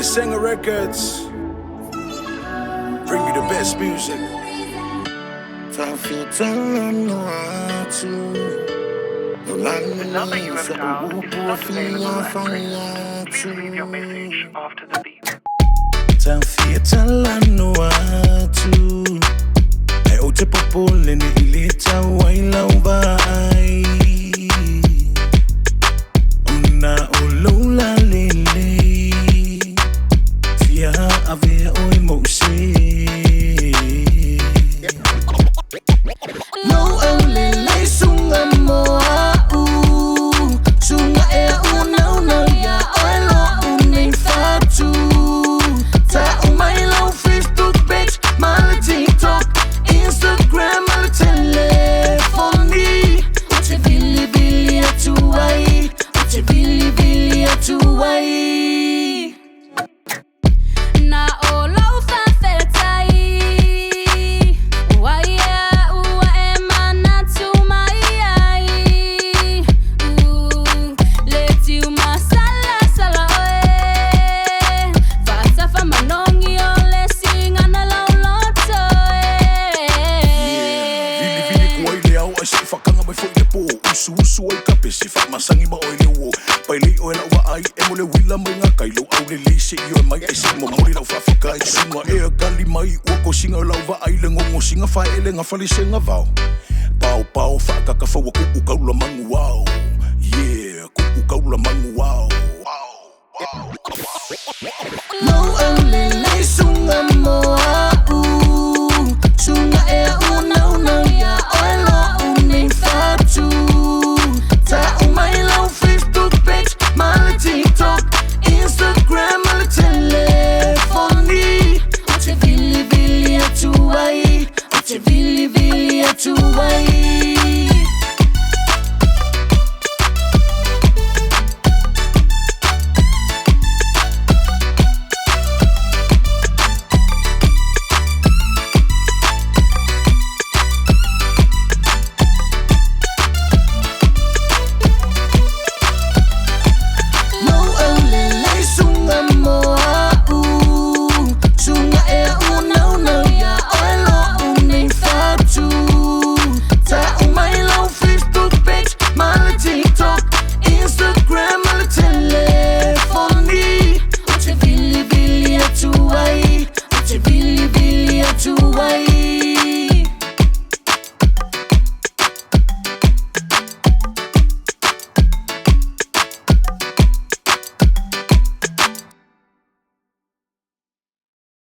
Singer Records, bring you the best music. The number you have dialed is not available at present. Please leave your message after the beep. Ai o te popole ni ili Vaimaila vai. Una o lola lele fia ave oi mose. No Lalelei Suga moa Suga una ya oilo uning fatu. Ta umaila Facebook page, mala TikTok, Instagram, mala telefoni. Uche vili atuai, uche vili atuai. Na olo fa fetai. Waya ua e mana tu mai ai. Leti uma sala oe. Fata fa manongi ole singa na lauloto Vili kuai le au ai si whakanga mai whoi le po. Usu ai kape si whakmasangi ma oi le uo. Pai lei oe lau wa ai e mo le wila mai ngā kailo au le lei se i oe mai e si mamori lau whawhikai. Sunga e a gali mai ua ko singa o lau wa ai le ngongo singa whae le ngā whali se ngā vau. Pau whakaka whaua kuku kaula mangu wau.